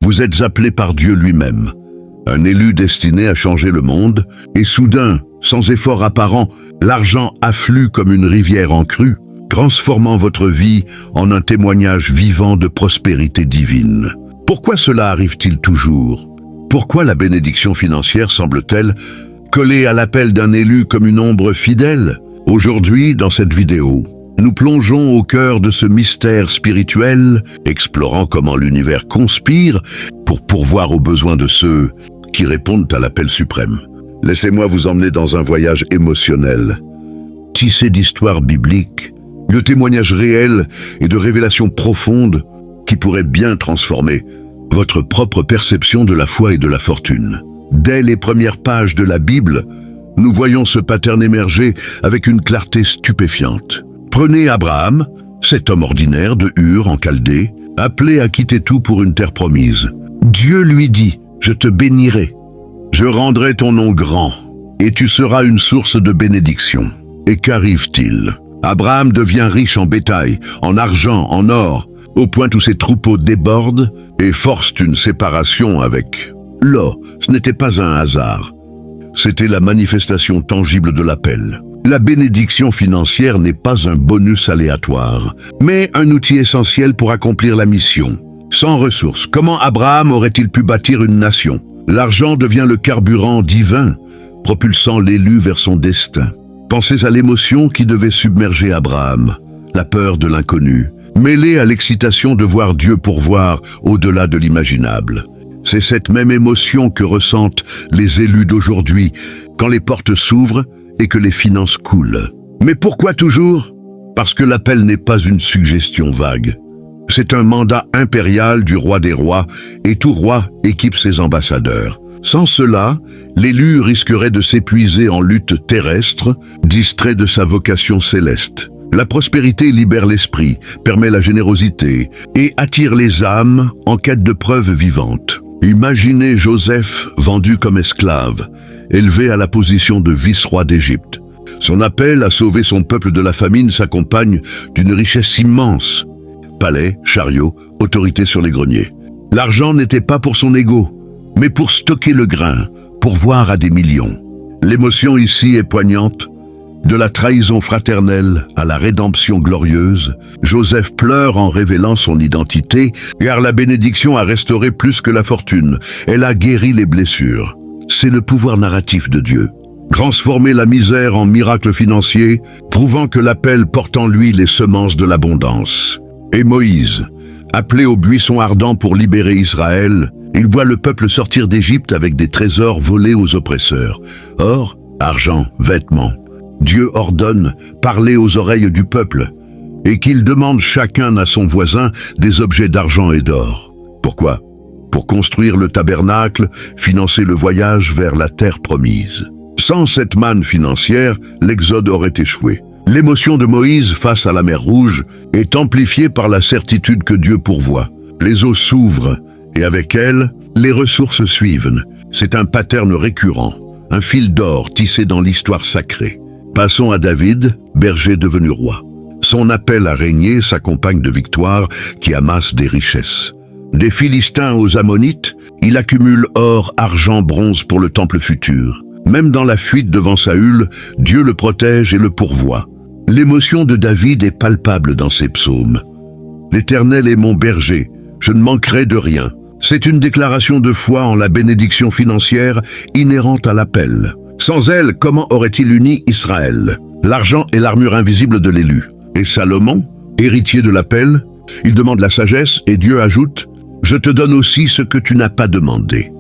Vous êtes appelé par Dieu lui-même, un élu destiné à changer le monde, et soudain, sans effort apparent, l'argent afflue comme une rivière en crue, transformant votre vie en un témoignage vivant de prospérité divine. Pourquoi cela arrive-t-il toujours? Pourquoi la bénédiction financière semble-t-elle collée à l'appel d'un élu comme une ombre fidèle? Aujourd'hui, dans cette vidéo, nous plongeons au cœur de ce mystère spirituel, explorant comment l'univers conspire pour pourvoir aux besoins de ceux qui répondent à l'appel suprême. Laissez-moi vous emmener dans un voyage émotionnel, tissé d'histoires bibliques, de témoignages réels et de révélations profondes qui pourraient bien transformer votre propre perception de la foi et de la fortune. Dès les premières pages de la Bible, nous voyons ce pattern émerger avec une clarté stupéfiante. Prenez Abraham, cet homme ordinaire de Ur en Chaldée, appelé à quitter tout pour une terre promise. Dieu lui dit, « Je te bénirai, je rendrai ton nom grand, et tu seras une source de bénédiction. » Et qu'arrive-t-il? Abraham devient riche en bétail, en argent, en or, au point où ses troupeaux débordent et forcent une séparation avec Lot. Ce n'était pas un hasard. C'était la manifestation tangible de l'appel. La bénédiction financière n'est pas un bonus aléatoire, mais un outil essentiel pour accomplir la mission. Sans ressources, comment Abraham aurait-il pu bâtir une nation? L'argent devient le carburant divin, propulsant l'élu vers son destin. Pensez à l'émotion qui devait submerger Abraham, la peur de l'inconnu, mêlée à l'excitation de voir Dieu pourvoir au-delà de l'imaginable. C'est cette même émotion que ressentent les élus d'aujourd'hui quand les portes s'ouvrent et que les finances coulent. Mais pourquoi toujours? Parce que l'appel n'est pas une suggestion vague. C'est un mandat impérial du roi des rois et tout roi équipe ses ambassadeurs. Sans cela, l'élu risquerait de s'épuiser en lutte terrestre, distrait de sa vocation céleste. La prospérité libère l'esprit, permet la générosité et attire les âmes en quête de preuves vivantes. Imaginez Joseph vendu comme esclave, élevé à la position de vice-roi d'Égypte. Son appel à sauver son peuple de la famine s'accompagne d'une richesse immense. Palais, chariots, autorité sur les greniers. L'argent n'était pas pour son ego, mais pour stocker le grain, pourvoir à des millions. L'émotion ici est poignante. De la trahison fraternelle à la rédemption glorieuse, Joseph pleure en révélant son identité, car la bénédiction a restauré plus que la fortune. Elle a guéri les blessures. C'est le pouvoir narratif de Dieu. Transformer la misère en miracle financier, prouvant que l'appel porte en lui les semences de l'abondance. Et Moïse, appelé au buisson ardent pour libérer Israël, il voit le peuple sortir d'Égypte avec des trésors volés aux oppresseurs. Or, argent, vêtements. Dieu ordonne, parlez aux oreilles du peuple, et qu'il demande chacun à son voisin des objets d'argent et d'or. Pourquoi? Pour construire le tabernacle, financer le voyage vers la terre promise. Sans cette manne financière, l'exode aurait échoué. L'émotion de Moïse face à la mer Rouge est amplifiée par la certitude que Dieu pourvoit. Les eaux s'ouvrent, et avec elles, les ressources suivent. C'est un pattern récurrent, un fil d'or tissé dans l'histoire sacrée. Passons à David, berger devenu roi. Son appel à régner s'accompagne de victoires qui amassent des richesses. Des Philistins aux Ammonites, il accumule or, argent, bronze pour le temple futur. Même dans la fuite devant Saül, Dieu le protège et le pourvoit. L'émotion de David est palpable dans ses psaumes. L'Éternel est mon berger, je ne manquerai de rien. C'est une déclaration de foi en la bénédiction financière inhérente à l'appel. Sans elle, comment aurait-il uni Israël? L'argent est l'armure invisible de l'élu. Et Salomon, héritier de l'appel, il demande la sagesse et Dieu ajoute « Je te donne aussi ce que tu n'as pas demandé ».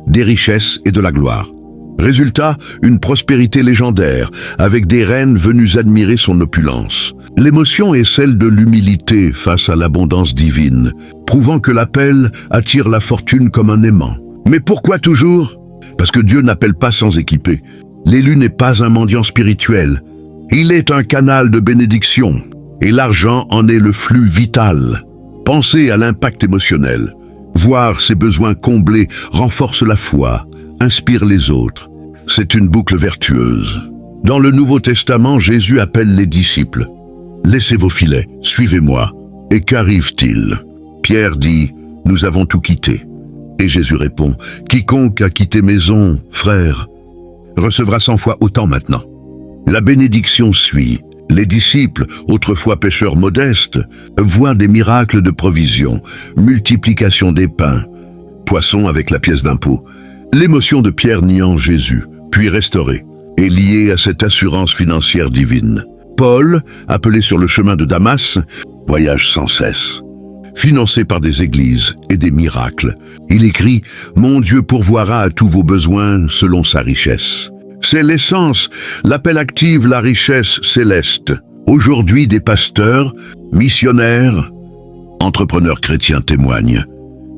Des richesses et de la gloire. Résultat, une prospérité légendaire, avec des reines venues admirer son opulence. L'émotion est celle de l'humilité face à l'abondance divine, prouvant que l'appel attire la fortune comme un aimant. Mais pourquoi toujours? Parce que Dieu n'appelle pas sans équiper. L'élu n'est pas un mendiant spirituel. Il est un canal de bénédiction, et l'argent en est le flux vital. Pensez à l'impact émotionnel. Voir ses besoins comblés renforce la foi, inspire les autres. C'est une boucle vertueuse. Dans le Nouveau Testament, Jésus appelle les disciples. « Laissez vos filets, suivez-moi. » Et qu'arrive-t-il? Pierre dit « Nous avons tout quitté. » Et Jésus répond, « Quiconque a quitté maison, frère, recevra 100 fois autant maintenant. » La bénédiction suit. Les disciples, autrefois pêcheurs modestes, voient des miracles de provision, multiplication des pains, poissons avec la pièce d'impôt. L'émotion de Pierre niant Jésus, puis restaurée, est liée à cette assurance financière divine. Paul, appelé sur le chemin de Damas, voyage sans cesse. Financé par des églises et des miracles, il écrit « Mon Dieu pourvoira à tous vos besoins selon sa richesse ». C'est l'essence, l'appel active la richesse céleste. Aujourd'hui, des pasteurs, missionnaires, entrepreneurs chrétiens témoignent.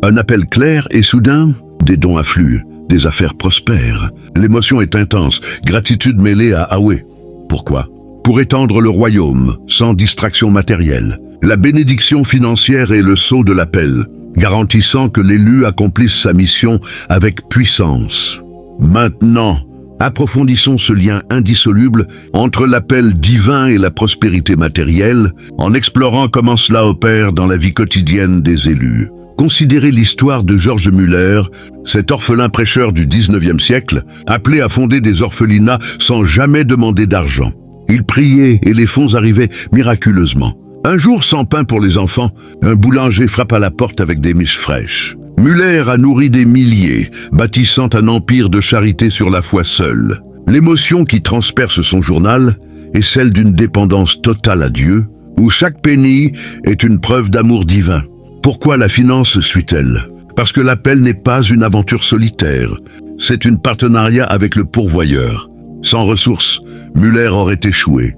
Un appel clair et soudain, des dons affluent, des affaires prospèrent. L'émotion est intense, gratitude mêlée à ah ouais. Pourquoi? Pour étendre le royaume, sans distraction matérielle. La bénédiction financière est le sceau de l'appel, garantissant que l'élu accomplisse sa mission avec puissance. Maintenant, approfondissons ce lien indissoluble entre l'appel divin et la prospérité matérielle, en explorant comment cela opère dans la vie quotidienne des élus. Considérez l'histoire de George Muller, cet orphelin prêcheur du 19e siècle, appelé à fonder des orphelinats sans jamais demander d'argent. Il priait et les fonds arrivaient miraculeusement. Un jour, sans pain pour les enfants, un boulanger frappe à la porte avec des miches fraîches. Muller a nourri des milliers, bâtissant un empire de charité sur la foi seule. L'émotion qui transperce son journal est celle d'une dépendance totale à Dieu, où chaque penny est une preuve d'amour divin. Pourquoi la finance suit-elle? Parce que l'appel n'est pas une aventure solitaire, c'est un partenariat avec le pourvoyeur. Sans ressources, Muller aurait échoué,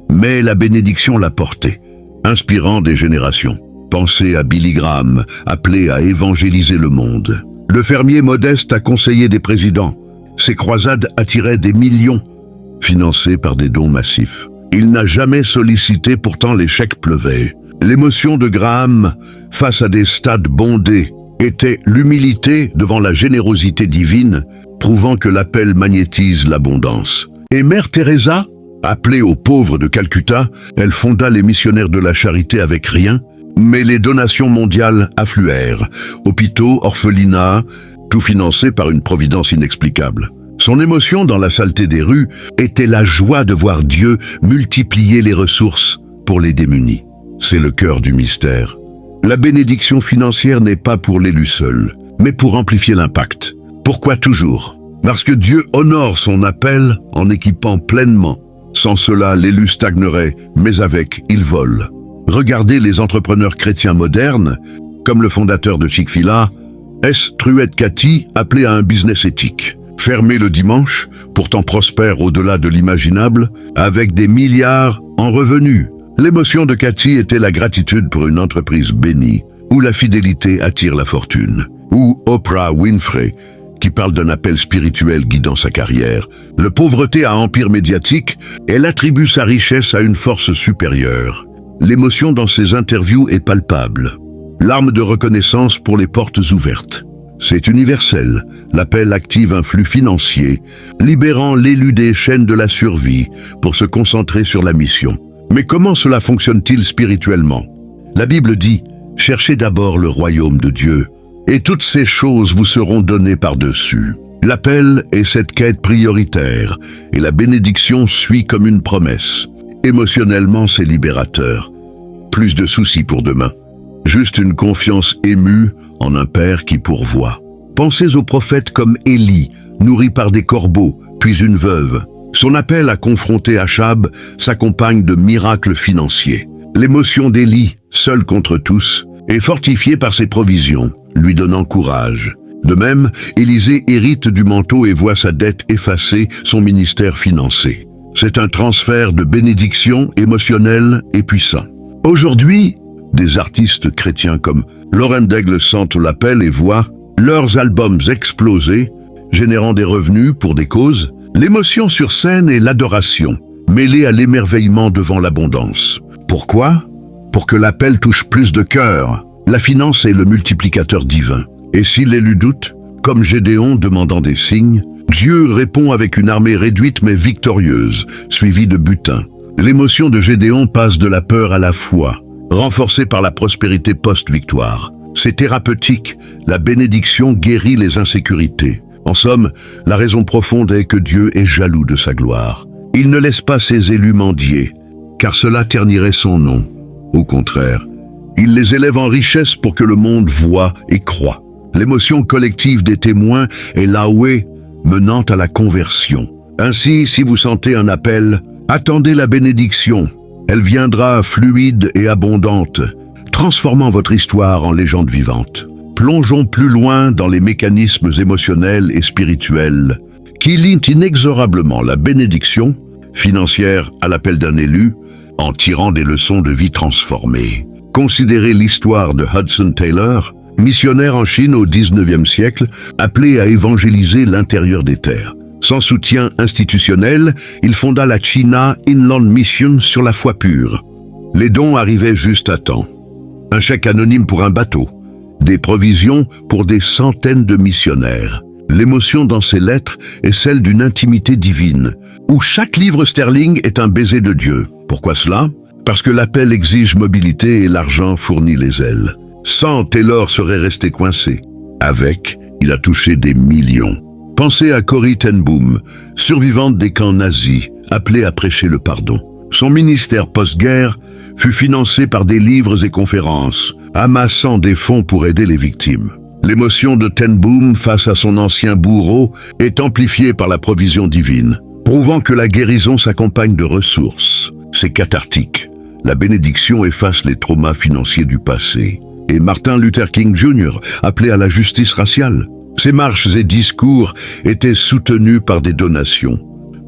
mais la bénédiction l'a porté, inspirant des générations. Pensez à Billy Graham, appelé à évangéliser le monde. Le fermier modeste a conseillé des présidents. Ses croisades attiraient des millions, financés par des dons massifs. Il n'a jamais sollicité, pourtant les chèques pleuvaient. L'émotion de Graham, face à des stades bondés, était l'humilité devant la générosité divine, prouvant que l'appel magnétise l'abondance. Et Mère Teresa, appelée aux pauvres de Calcutta, elle fonda les missionnaires de la charité avec rien, mais les donations mondiales affluèrent. Hôpitaux, orphelinats, tout financé par une providence inexplicable. Son émotion dans la saleté des rues était la joie de voir Dieu multiplier les ressources pour les démunis. C'est le cœur du mystère. La bénédiction financière n'est pas pour l'élu seul, mais pour amplifier l'impact. Pourquoi toujours? Parce que Dieu honore son appel en équipant pleinement. Sans cela, l'élu stagnerait, mais avec, il vole. Regardez les entrepreneurs chrétiens modernes, comme le fondateur de Chick-fil-A, S. Truett Cathy, appelé à un business éthique. Fermé le dimanche, pourtant prospère au-delà de l'imaginable, avec des milliards en revenus. L'émotion de Cathy était la gratitude pour une entreprise bénie, où la fidélité attire la fortune. Ou Oprah Winfrey, qui parle d'un appel spirituel guidant sa carrière. Le pauvreté à empire médiatique, elle attribue sa richesse à une force supérieure. L'émotion dans ses interviews est palpable. L'arme de reconnaissance pour les portes ouvertes. C'est universel. L'appel active un flux financier, libérant l'élu des chaînes de la survie pour se concentrer sur la mission. Mais comment cela fonctionne-t-il spirituellement? La Bible dit « Cherchez d'abord le royaume de Dieu, et toutes ces choses vous seront données par-dessus. » L'appel est cette quête prioritaire, et la bénédiction suit comme une promesse. Émotionnellement, c'est libérateur. Plus de soucis pour demain. Juste une confiance émue en un Père qui pourvoit. Pensez aux prophètes comme Élie, nourri par des corbeaux, puis une veuve. Son appel à confronter Achab s'accompagne de miracles financiers. L'émotion d'Élie, seul contre tous, est fortifiée par ses provisions, lui donnant courage. De même, Élisée hérite du manteau et voit sa dette effacée, son ministère financé. C'est un transfert de bénédiction émotionnelle et puissant. Aujourd'hui, des artistes chrétiens comme Lauren Daigle sentent l'appel et voient leurs albums exploser, générant des revenus pour des causes. L'émotion sur scène est l'adoration, mêlée à l'émerveillement devant l'abondance. Pourquoi? Pour que l'appel touche plus de cœurs. La finance est le multiplicateur divin. Et si l'élu doute, comme Gédéon demandant des signes, Dieu répond avec une armée réduite mais victorieuse, suivie de butin. L'émotion de Gédéon passe de la peur à la foi, renforcée par la prospérité post-victoire. C'est thérapeutique, la bénédiction guérit les insécurités. En somme, la raison profonde est que Dieu est jaloux de sa gloire. Il ne laisse pas ses élus mendier, car cela ternirait son nom. Au contraire, il les élève en richesse pour que le monde voie et croie. L'émotion collective des témoins est l'Yahweh menant à la conversion. Ainsi, si vous sentez un appel, attendez la bénédiction. Elle viendra fluide et abondante, transformant votre histoire en légende vivante. Plongeons plus loin dans les mécanismes émotionnels et spirituels qui lient inexorablement la bénédiction financière à l'appel d'un élu en tirant des leçons de vie transformées. Considérez l'histoire de Hudson Taylor, missionnaire en Chine au XIXe siècle, appelé à évangéliser l'intérieur des terres. Sans soutien institutionnel, il fonda la China Inland Mission sur la foi pure. Les dons arrivaient juste à temps. Un chèque anonyme pour un bateau, des provisions pour des centaines de missionnaires. L'émotion dans ces lettres est celle d'une intimité divine, où chaque livre sterling est un baiser de Dieu. Pourquoi cela? Parce que l'appel exige mobilité et l'argent fournit les ailes. Sans, Taylor serait resté coincé. Avec, il a touché des millions. Pensez à Corrie ten Boom, survivante des camps nazis, appelée à prêcher le pardon. Son ministère post-guerre fut financé par des livres et conférences, amassant des fonds pour aider les victimes. L'émotion de ten Boom face à son ancien bourreau est amplifiée par la provision divine, prouvant que la guérison s'accompagne de ressources. C'est cathartique. La bénédiction efface les traumas financiers du passé. Et Martin Luther King Jr. appelé à la justice raciale. Ses marches et discours étaient soutenus par des donations,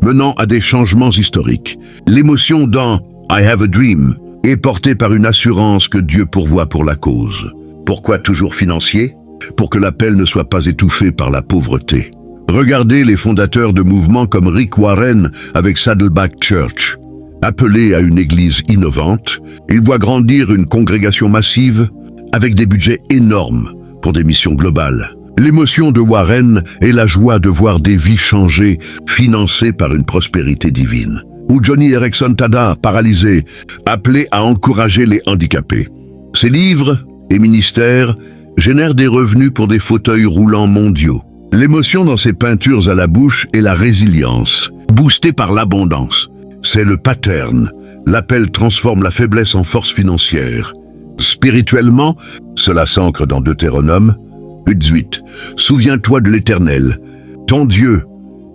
menant à des changements historiques. L'émotion dans « I have a dream » est portée par une assurance que Dieu pourvoit pour la cause. Pourquoi toujours financier? Pour que l'appel ne soit pas étouffé par la pauvreté. Regardez les fondateurs de mouvements comme Rick Warren avec Saddleback Church. Appelé à une église innovante, il voit grandir une congrégation massive avec des budgets énormes pour des missions globales. L'émotion de Warren est la joie de voir des vies changées, financées par une prospérité divine. Ou Johnny Erickson Tada, paralysé, appelé à encourager les handicapés. Ses livres et ministères génèrent des revenus pour des fauteuils roulants mondiaux. L'émotion dans ses peintures à la bouche est la résilience, boostée par l'abondance. C'est le pattern. L'appel transforme la faiblesse en force financière. Spirituellement, cela s'ancre dans Deutéronome 8:8. Souviens-toi de l'Éternel, ton Dieu,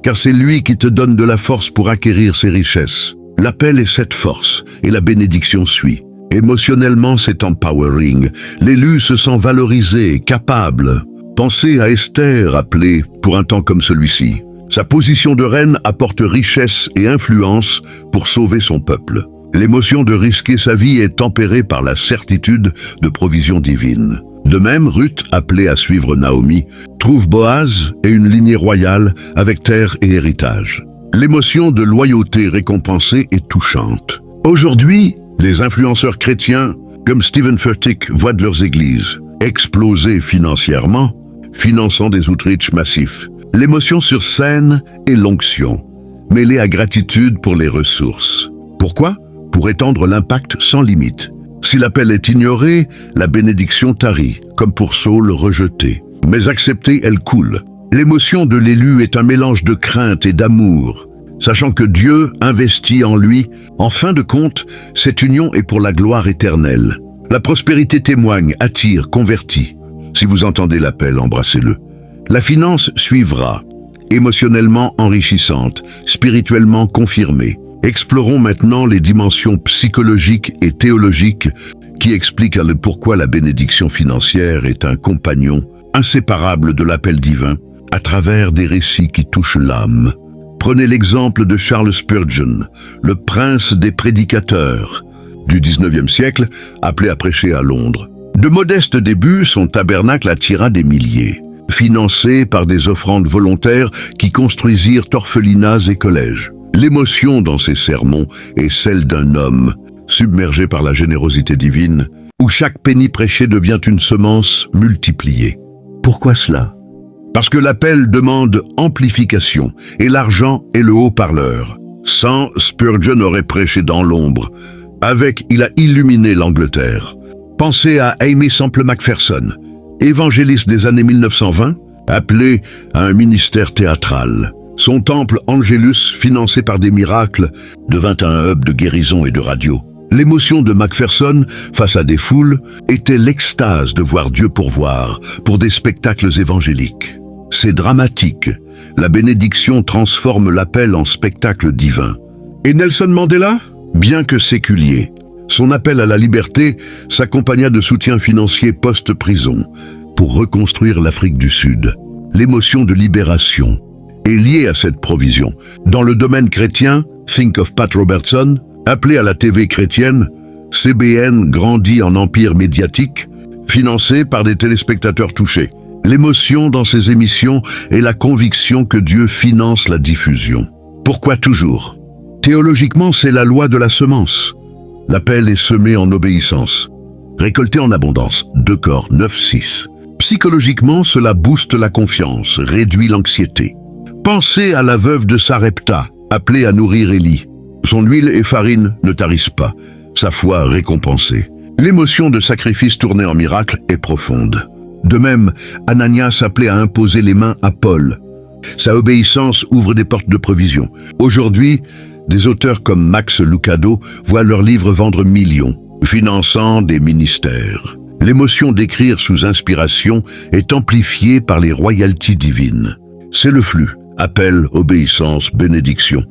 car c'est lui qui te donne de la force pour acquérir ses richesses. L'appel est cette force, et la bénédiction suit. Émotionnellement, c'est empowering. L'élu se sent valorisé, capable. Pensez à Esther, appelée pour un temps comme celui-ci. Sa position de reine apporte richesse et influence pour sauver son peuple. L'émotion de risquer sa vie est tempérée par la certitude de provision divine. De même, Ruth, appelée à suivre Naomi, trouve Boaz et une lignée royale avec terre et héritage. L'émotion de loyauté récompensée est touchante. Aujourd'hui, les influenceurs chrétiens, comme Stephen Furtick, voient de leurs églises exploser financièrement, finançant des outreach massifs. L'émotion sur scène est l'onction, mêlée à gratitude pour les ressources. Pourquoi? Pour étendre l'impact sans limite. Si l'appel est ignoré, la bénédiction tarit, comme pour Saul rejeté. Mais acceptée, elle coule. L'émotion de l'élu est un mélange de crainte et d'amour, sachant que Dieu investit en lui. En fin de compte, cette union est pour la gloire éternelle. La prospérité témoigne, attire, convertit. Si vous entendez l'appel, embrassez-le. La finance suivra, émotionnellement enrichissante, spirituellement confirmée. Explorons maintenant les dimensions psychologiques et théologiques qui expliquent le pourquoi la bénédiction financière est un compagnon inséparable de l'appel divin à travers des récits qui touchent l'âme. Prenez l'exemple de Charles Spurgeon, le prince des prédicateurs du XIXe siècle, appelé à prêcher à Londres. De modestes débuts, son tabernacle attira des milliers, financé par des offrandes volontaires qui construisirent orphelinats et collèges. L'émotion dans ses sermons est celle d'un homme, submergé par la générosité divine, où chaque penny prêché devient une semence multipliée. Pourquoi cela? Parce que l'appel demande amplification, et l'argent est le haut-parleur. Sans, Spurgeon aurait prêché dans l'ombre. Avec, il a illuminé l'Angleterre. Pensez à Aimee Semple McPherson, évangéliste des années 1920, appelé à un ministère théâtral. Son temple Angelus, financé par des miracles, devint un hub de guérison et de radio. L'émotion de McPherson, face à des foules, était l'extase de voir Dieu pourvoir pour des spectacles évangéliques. C'est dramatique. La bénédiction transforme l'appel en spectacle divin. Et Nelson Mandela? Bien que séculier, son appel à la liberté s'accompagna de soutien financier post-prison pour reconstruire l'Afrique du Sud. L'émotion de libération est liée à cette provision. Dans le domaine chrétien, Think of Pat Robertson, appelé à la TV chrétienne, CBN grandit en empire médiatique, financé par des téléspectateurs touchés. L'émotion dans ces émissions est la conviction que Dieu finance la diffusion. Pourquoi toujours? Théologiquement, c'est la loi de la semence. L'appel est semé en obéissance, récolté en abondance. 2 Cor 9:6. Psychologiquement, cela booste la confiance, réduit l'anxiété. Pensez à la veuve de Sarepta, appelée à nourrir Élie. Son huile et farine ne tarissent pas, sa foi récompensée. L'émotion de sacrifice tournée en miracle est profonde. De même, Ananias appelé à imposer les mains à Paul. Sa obéissance ouvre des portes de provision. Aujourd'hui, des auteurs comme Max Lucado voient leurs livres vendre millions, finançant des ministères. L'émotion d'écrire sous inspiration est amplifiée par les royalties divines. C'est le flux, appel, obéissance, bénédiction.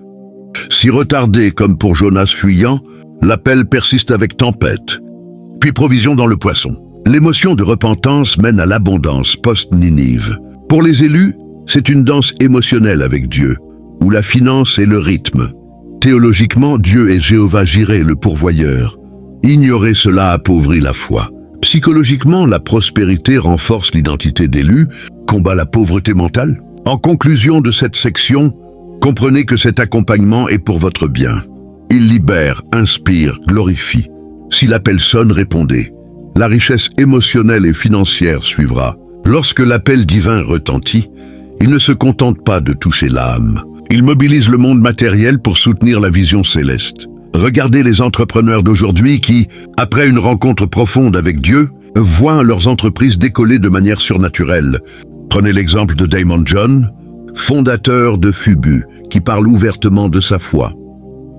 Si retardé comme pour Jonas fuyant, l'appel persiste avec tempête, puis provision dans le poisson. L'émotion de repentance mène à l'abondance post-Ninive. Pour les élus, c'est une danse émotionnelle avec Dieu, où la finance est le rythme. Théologiquement, Dieu est Jéhovah Jireh, le pourvoyeur. Ignorer cela appauvrit la foi. Psychologiquement, la prospérité renforce l'identité d'élu, combat la pauvreté mentale. En conclusion de cette section, comprenez que cet accompagnement est pour votre bien. Il libère, inspire, glorifie. Si l'appel sonne, répondez. La richesse émotionnelle et financière suivra. Lorsque l'appel divin retentit, il ne se contente pas de toucher l'âme. Il mobilise le monde matériel pour soutenir la vision céleste. Regardez les entrepreneurs d'aujourd'hui qui, après une rencontre profonde avec Dieu, voient leurs entreprises décoller de manière surnaturelle. Prenez l'exemple de Damon John, fondateur de Fubu, qui parle ouvertement de sa foi.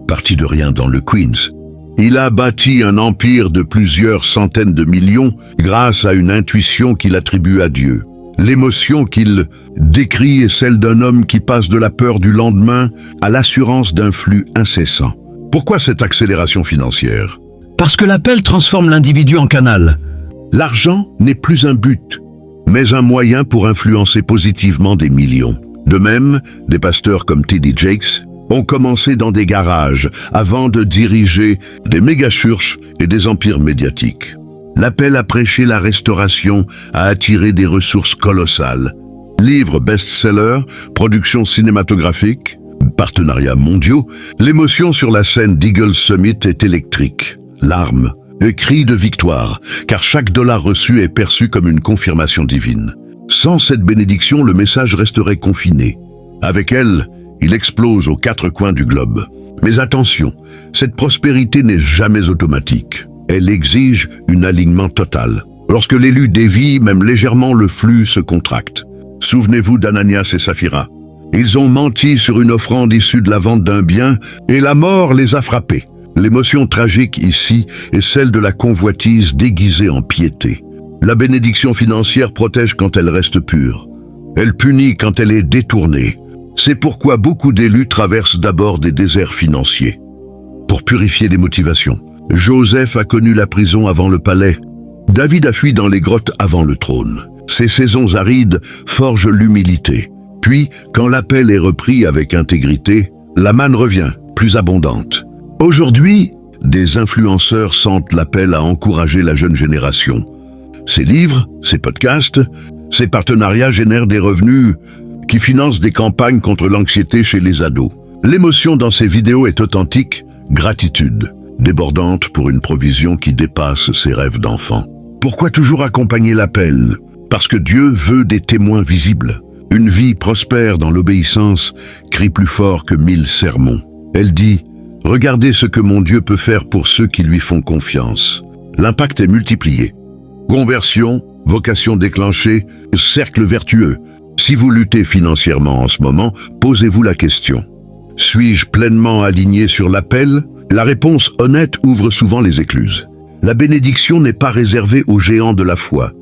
Parti de rien dans le Queens, il a bâti un empire de plusieurs centaines de millions grâce à une intuition qu'il attribue à Dieu. L'émotion qu'il décrit est celle d'un homme qui passe de la peur du lendemain à l'assurance d'un flux incessant. Pourquoi cette accélération financière? Parce que l'appel transforme l'individu en canal. L'argent n'est plus un but, mais un moyen pour influencer positivement des millions. De même, des pasteurs comme T.D. Jakes ont commencé dans des garages avant de diriger des méga-churches et des empires médiatiques. L'appel à prêcher la restauration a attiré des ressources colossales. Livres best-sellers, productions cinématographiques, partenariats mondiaux, l'émotion sur la scène d'Eagle Summit est électrique. Larmes et cris de victoire, car chaque dollar reçu est perçu comme une confirmation divine. Sans cette bénédiction, le message resterait confiné. Avec elle, il explose aux 4 coins du globe. Mais attention, cette prospérité n'est jamais automatique. Elle exige un alignement total. Lorsque l'élu dévie, même légèrement, le flux se contracte. Souvenez-vous d'Ananias et Saphira. Ils ont menti sur une offrande issue de la vente d'un bien et la mort les a frappés. L'émotion tragique ici est celle de la convoitise déguisée en piété. La bénédiction financière protège quand elle reste pure. Elle punit quand elle est détournée. C'est pourquoi beaucoup d'élus traversent d'abord des déserts financiers. Pour purifier les motivations. Joseph a connu la prison avant le palais. David a fui dans les grottes avant le trône. Ces saisons arides forgent l'humilité. Puis, quand l'appel est repris avec intégrité, la manne revient, plus abondante. Aujourd'hui, des influenceurs sentent l'appel à encourager la jeune génération. Ces livres, ces podcasts, ces partenariats génèrent des revenus qui financent des campagnes contre l'anxiété chez les ados. L'émotion dans ces vidéos est authentique, gratitude, débordante pour une provision qui dépasse ses rêves d'enfant. Pourquoi toujours accompagner l'appel? Parce que Dieu veut des témoins visibles. Une vie prospère dans l'obéissance crie plus fort que 1000 sermons. Elle dit « Regardez ce que mon Dieu peut faire pour ceux qui lui font confiance. » l'impact est multiplié. Conversion, vocation déclenchée, cercle vertueux. Si vous luttez financièrement en ce moment, posez-vous la question. Suis-je pleinement aligné sur l'appel? La réponse honnête ouvre souvent les écluses. La bénédiction n'est pas réservée aux géants de la foi.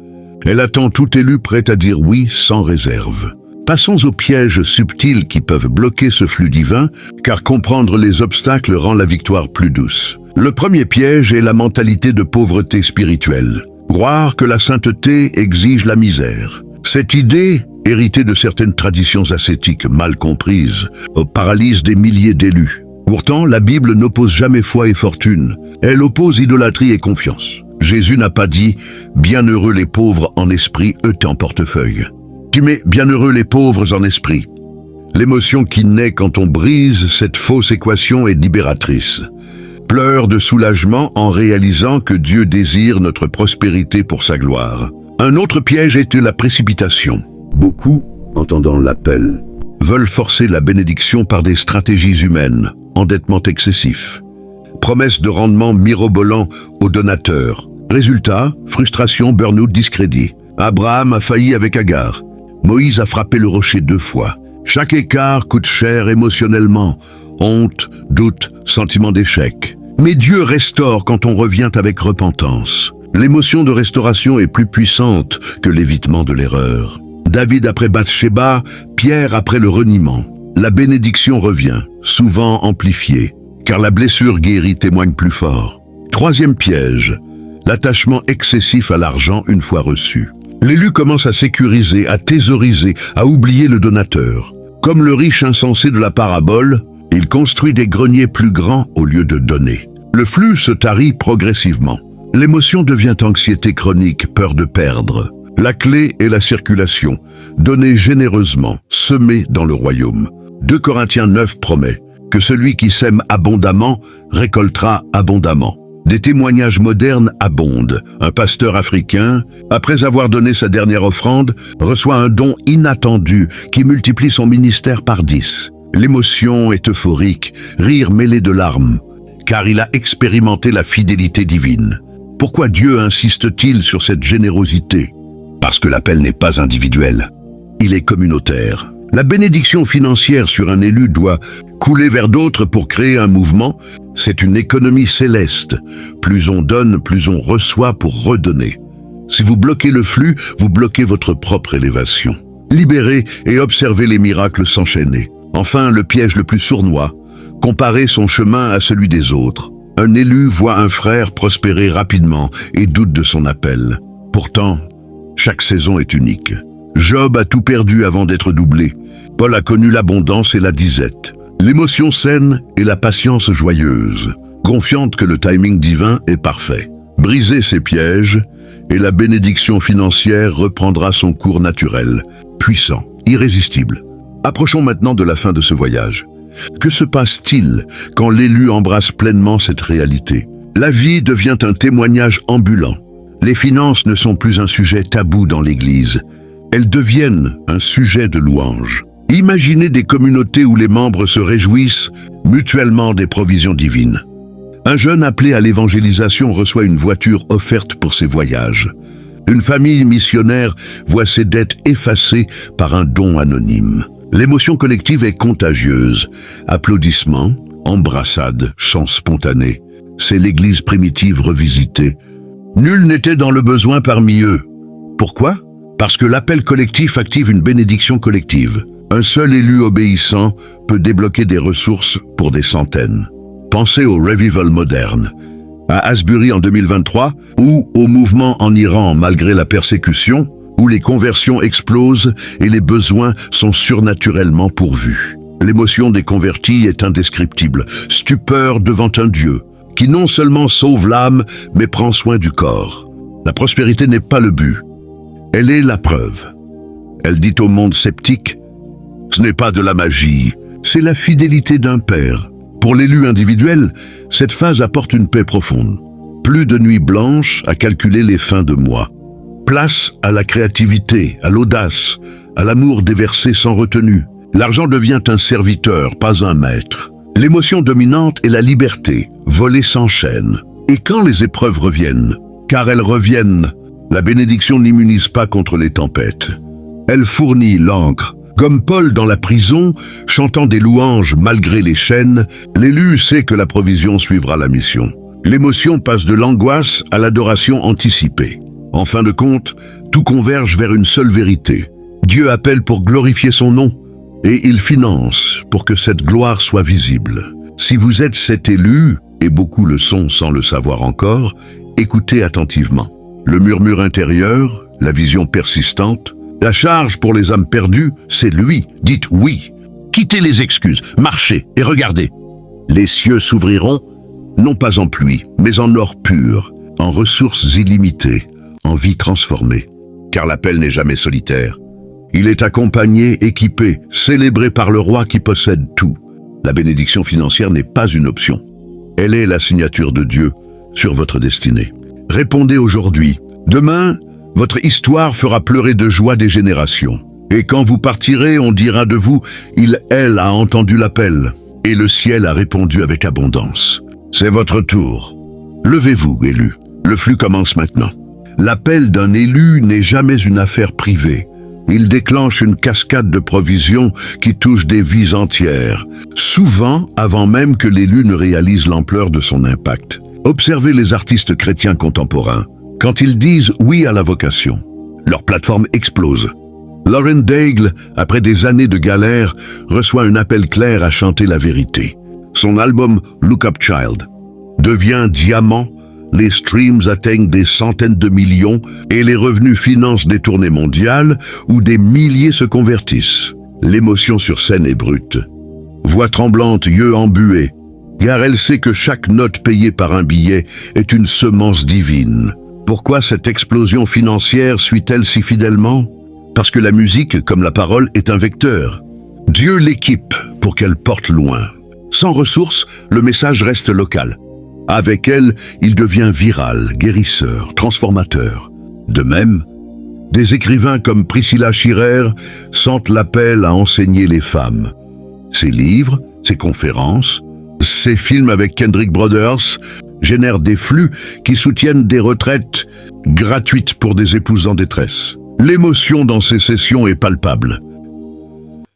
Elle attend tout élu prêt à dire oui sans réserve. Passons aux pièges subtils qui peuvent bloquer ce flux divin, car comprendre les obstacles rend la victoire plus douce. Le premier piège est la mentalité de pauvreté spirituelle. Croire que la sainteté exige la misère. Cette idée, héritée de certaines traditions ascétiques mal comprises, paralyse des milliers d'élus. Pourtant, la Bible n'oppose jamais foi et fortune. Elle oppose idolâtrie et confiance. Jésus n'a pas dit « Bienheureux les pauvres en esprit, eux en portefeuille ». Mais « Bienheureux les pauvres en esprit ». L'émotion qui naît quand on brise cette fausse équation est libératrice. Pleure de soulagement en réalisant que Dieu désire notre prospérité pour sa gloire. Un autre piège est la précipitation. Beaucoup, entendant l'appel, veulent forcer la bénédiction par des stratégies humaines, endettement excessif, promesses de rendement mirobolant aux donateurs. Résultat, frustration, burn-out, discrédit. Abraham a failli avec Agar. Moïse a frappé le rocher 2 fois. Chaque écart coûte cher émotionnellement. Honte, doute, sentiment d'échec. Mais Dieu restaure quand on revient avec repentance. L'émotion de restauration est plus puissante que l'évitement de l'erreur. David après Bathsheba, Pierre après le reniement. La bénédiction revient, souvent amplifiée, car la blessure guérie témoigne plus fort. Troisième piège, l'attachement excessif à l'argent une fois reçu. L'élu commence à sécuriser, à thésauriser, à oublier le donateur. Comme le riche insensé de la parabole, il construit des greniers plus grands au lieu de donner. Le flux se tarit progressivement. L'émotion devient anxiété chronique, peur de perdre. La clé est la circulation. Donnez généreusement, semez dans le royaume. 2 Corinthiens 9 promet que celui qui sème abondamment récoltera abondamment. Des témoignages modernes abondent. Un pasteur africain, après avoir donné sa dernière offrande, reçoit un don inattendu qui multiplie son ministère par 10. L'émotion est euphorique, rire mêlé de larmes, car il a expérimenté la fidélité divine. Pourquoi Dieu insiste-t-il sur cette générosité? Parce que l'appel n'est pas individuel, il est communautaire. La bénédiction financière sur un élu doit couler vers d'autres pour créer un mouvement. C'est une économie céleste. Plus on donne, plus on reçoit pour redonner. Si vous bloquez le flux, vous bloquez votre propre élévation. Libérez et observez les miracles s'enchaîner. Enfin, le piège le plus sournois, comparer son chemin à celui des autres. Un élu voit un frère prospérer rapidement et doute de son appel. Pourtant, chaque saison est unique. Job a tout perdu avant d'être doublé. Paul a connu l'abondance et la disette. L'émotion saine et la patience joyeuse, confiante que le timing divin est parfait. Brisez ces pièges et la bénédiction financière reprendra son cours naturel, puissant, irrésistible. Approchons maintenant de la fin de ce voyage. Que se passe-t-il quand l'élu embrasse pleinement cette réalité? La vie devient un témoignage ambulant. Les finances ne sont plus un sujet tabou dans l'Église. Elles deviennent un sujet de louange. Imaginez des communautés où les membres se réjouissent mutuellement des provisions divines. Un jeune appelé à l'évangélisation reçoit une voiture offerte pour ses voyages. Une famille missionnaire voit ses dettes effacées par un don anonyme. L'émotion collective est contagieuse. Applaudissements, embrassades, chants spontanés. C'est l'Église primitive revisitée. Nul n'était dans le besoin parmi eux. Pourquoi? Parce que l'appel collectif active une bénédiction collective. Un seul élu obéissant peut débloquer des ressources pour des centaines. Pensez au revival moderne, à Asbury en 2023, ou au mouvement en Iran malgré la persécution, où les conversions explosent et les besoins sont surnaturellement pourvus. L'émotion des convertis est indescriptible, stupeur devant un Dieu, qui non seulement sauve l'âme, mais prend soin du corps. La prospérité n'est pas le but, elle est la preuve. Elle dit au monde sceptique, ce n'est pas de la magie, c'est la fidélité d'un père. Pour l'élu individuel, cette phase apporte une paix profonde. Plus de nuits blanches à calculer les fins de mois. Place à la créativité, à l'audace, à l'amour déversé sans retenue. L'argent devient un serviteur, pas un maître. L'émotion dominante est la liberté, volée sans chaîne. Et quand les épreuves reviennent, car elles reviennent. La bénédiction n'immunise pas contre les tempêtes. Elle fournit l'encre. Comme Paul dans la prison, chantant des louanges malgré les chaînes, l'élu sait que la provision suivra la mission. L'émotion passe de l'angoisse à l'adoration anticipée. En fin de compte, tout converge vers une seule vérité. Dieu appelle pour glorifier son nom, et il finance pour que cette gloire soit visible. Si vous êtes cet élu, et beaucoup le sont sans le savoir encore, écoutez attentivement. Le murmure intérieur, la vision persistante, la charge pour les âmes perdues, c'est lui. Dites oui. Quittez les excuses, marchez et regardez. Les cieux s'ouvriront, non pas en pluie, mais en or pur, en ressources illimitées, en vie transformée. Car l'appel n'est jamais solitaire. Il est accompagné, équipé, célébré par le roi qui possède tout. La bénédiction financière n'est pas une option. Elle est la signature de Dieu sur votre destinée. Répondez aujourd'hui. Demain, votre histoire fera pleurer de joie des générations. Et quand vous partirez, on dira de vous, elle a entendu l'appel. Et le ciel a répondu avec abondance. C'est votre tour. Levez-vous, élu. Le flux commence maintenant. L'appel d'un élu n'est jamais une affaire privée. Il déclenche une cascade de provisions qui touche des vies entières, souvent avant même que l'élu ne réalise l'ampleur de son impact. Observez les artistes chrétiens contemporains. Quand ils disent oui à la vocation, leur plateforme explose. Lauren Daigle, après des années de galère, reçoit un appel clair à chanter la vérité. Son album Look Up Child devient diamant, les streams atteignent des centaines de millions et les revenus financent des tournées mondiales où des milliers se convertissent. L'émotion sur scène est brute. Voix tremblante, yeux embués, car elle sait que chaque note payée par un billet est une semence divine. Pourquoi cette explosion financière suit-elle si fidèlement? Parce que la musique, comme la parole, est un vecteur. Dieu l'équipe pour qu'elle porte loin. Sans ressources, le message reste local. Avec elle, il devient viral, guérisseur, transformateur. De même, des écrivains comme Priscilla Shirer sentent l'appel à enseigner les femmes. Ses livres, ses conférences, ses films avec Kendrick Brothers génèrent des flux qui soutiennent des retraites gratuites pour des épouses en détresse. L'émotion dans ces sessions est palpable.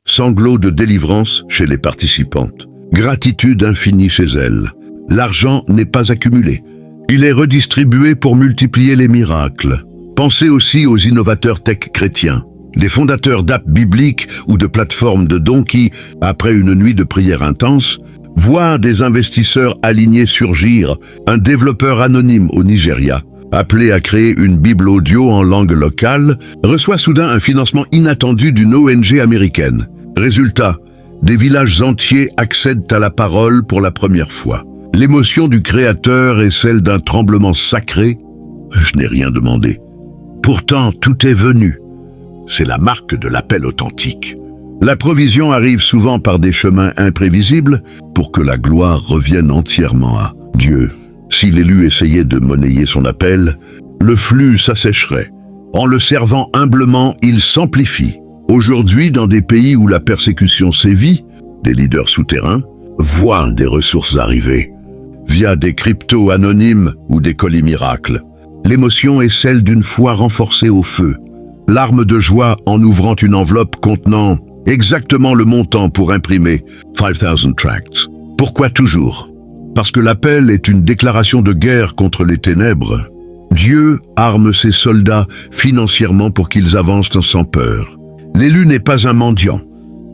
Sanglots de délivrance chez les participantes. Gratitude infinie chez elles. L'argent n'est pas accumulé. Il est redistribué pour multiplier les miracles. Pensez aussi aux innovateurs tech chrétiens, les fondateurs d'apps bibliques ou de plateformes de dons qui, après une nuit de prière intense, voient des investisseurs alignés surgir. Un développeur anonyme au Nigeria, appelé à créer une Bible audio en langue locale, reçoit soudain un financement inattendu d'une ONG américaine. Résultat, des villages entiers accèdent à la parole pour la première fois. L'émotion du Créateur est celle d'un tremblement sacré. Je n'ai rien demandé. Pourtant, tout est venu. C'est la marque de l'appel authentique. La provision arrive souvent par des chemins imprévisibles pour que la gloire revienne entièrement à Dieu. Si l'élu essayait de monnayer son appel, le flux s'assécherait. En le servant humblement, il s'amplifie. Aujourd'hui, dans des pays où la persécution sévit, des leaders souterrains voient des ressources arriver, via des cryptos anonymes ou des colis miracles. L'émotion est celle d'une foi renforcée au feu. Larmes de joie en ouvrant une enveloppe contenant exactement le montant pour imprimer 5000 tracts. Pourquoi toujours? Parce que l'appel est une déclaration de guerre contre les ténèbres. Dieu arme ses soldats financièrement pour qu'ils avancent sans peur. L'élu n'est pas un mendiant,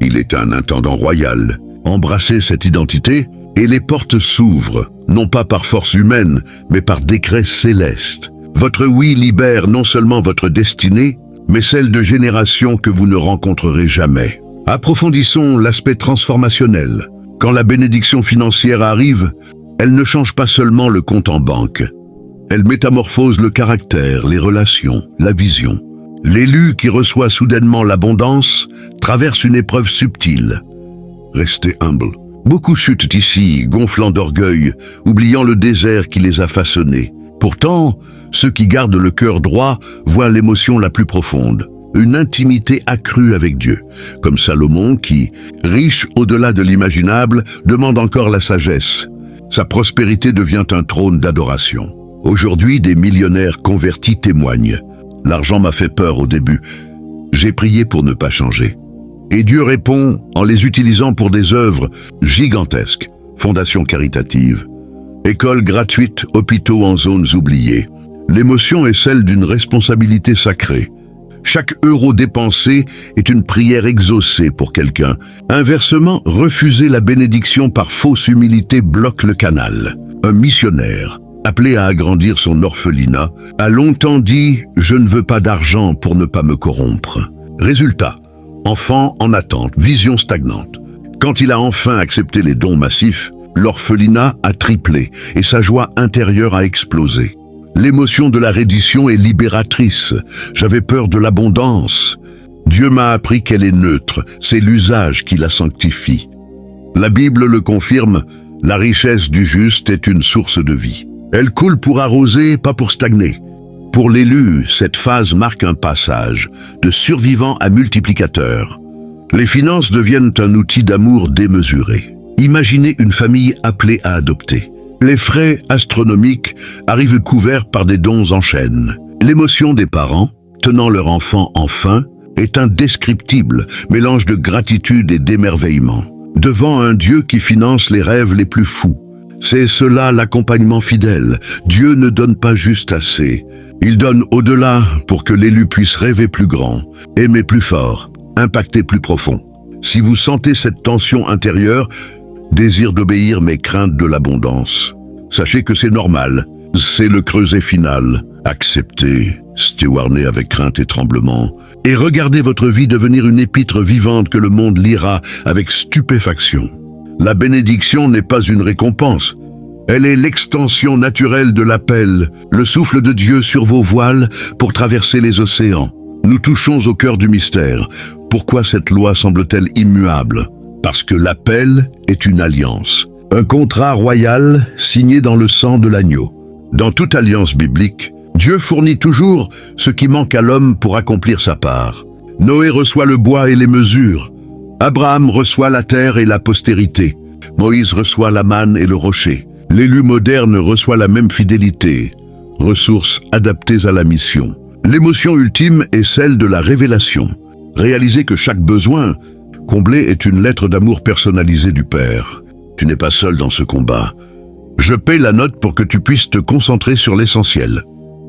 il est un intendant royal. Embrassez cette identité et les portes s'ouvrent, non pas par force humaine, mais par décret céleste. Votre oui libère non seulement votre destinée, mais celle de générations que vous ne rencontrerez jamais. Approfondissons l'aspect transformationnel. Quand la bénédiction financière arrive, elle ne change pas seulement le compte en banque. Elle métamorphose le caractère, les relations, la vision. L'élu qui reçoit soudainement l'abondance traverse une épreuve subtile. Restez humble. Beaucoup chutent ici, gonflant d'orgueil, oubliant le désert qui les a façonnés. Pourtant, ceux qui gardent le cœur droit voient l'émotion la plus profonde, une intimité accrue avec Dieu, comme Salomon qui, riche au-delà de l'imaginable, demande encore la sagesse. Sa prospérité devient un trône d'adoration. Aujourd'hui, des millionnaires convertis témoignent. L'argent m'a fait peur au début. J'ai prié pour ne pas changer. Et Dieu répond en les utilisant pour des œuvres gigantesques. Fondations caritatives, écoles gratuites, hôpitaux en zones oubliées. L'émotion est celle d'une responsabilité sacrée. Chaque euro dépensé est une prière exaucée pour quelqu'un. Inversement, refuser la bénédiction par fausse humilité bloque le canal. Un missionnaire, appelé à agrandir son orphelinat, a longtemps dit « Je ne veux pas d'argent pour ne pas me corrompre ». Résultat, enfant en attente, vision stagnante. Quand il a enfin accepté les dons massifs, l'orphelinat a triplé et sa joie intérieure a explosé. L'émotion de la reddition est libératrice. J'avais peur de l'abondance. Dieu m'a appris qu'elle est neutre, c'est l'usage qui la sanctifie. La Bible le confirme, la richesse du juste est une source de vie. Elle coule pour arroser, pas pour stagner. Pour l'élu, cette phase marque un passage, de survivant à multiplicateur. Les finances deviennent un outil d'amour démesuré. Imaginez une famille appelée à adopter. Les frais astronomiques arrivent couverts par des dons en chaîne. L'émotion des parents, tenant leur enfant enfin, est indescriptible, mélange de gratitude et d'émerveillement. Devant un Dieu qui finance les rêves les plus fous. C'est cela l'accompagnement fidèle. Dieu ne donne pas juste assez. Il donne au-delà pour que l'élu puisse rêver plus grand, aimer plus fort, impacter plus profond. Si vous sentez cette tension intérieure, désir d'obéir mais crainte de l'abondance, sachez que c'est normal. C'est le creuset final. Acceptez, stewardez avec crainte et tremblement, et regardez votre vie devenir une épître vivante que le monde lira avec stupéfaction. La bénédiction n'est pas une récompense. Elle est l'extension naturelle de l'appel, le souffle de Dieu sur vos voiles pour traverser les océans. Nous touchons au cœur du mystère. Pourquoi cette loi semble-t-elle immuable? Parce que l'appel est une alliance. Un contrat royal signé dans le sang de l'agneau. Dans toute alliance biblique, Dieu fournit toujours ce qui manque à l'homme pour accomplir sa part. Noé reçoit le bois et les mesures. Abraham reçoit la terre et la postérité. Moïse reçoit la manne et le rocher. L'élu moderne reçoit la même fidélité. Ressources adaptées à la mission. L'émotion ultime est celle de la révélation. Réaliser que chaque besoin comblé est une lettre d'amour personnalisée du Père. Tu n'es pas seul dans ce combat. Je paie la note pour que tu puisses te concentrer sur l'essentiel.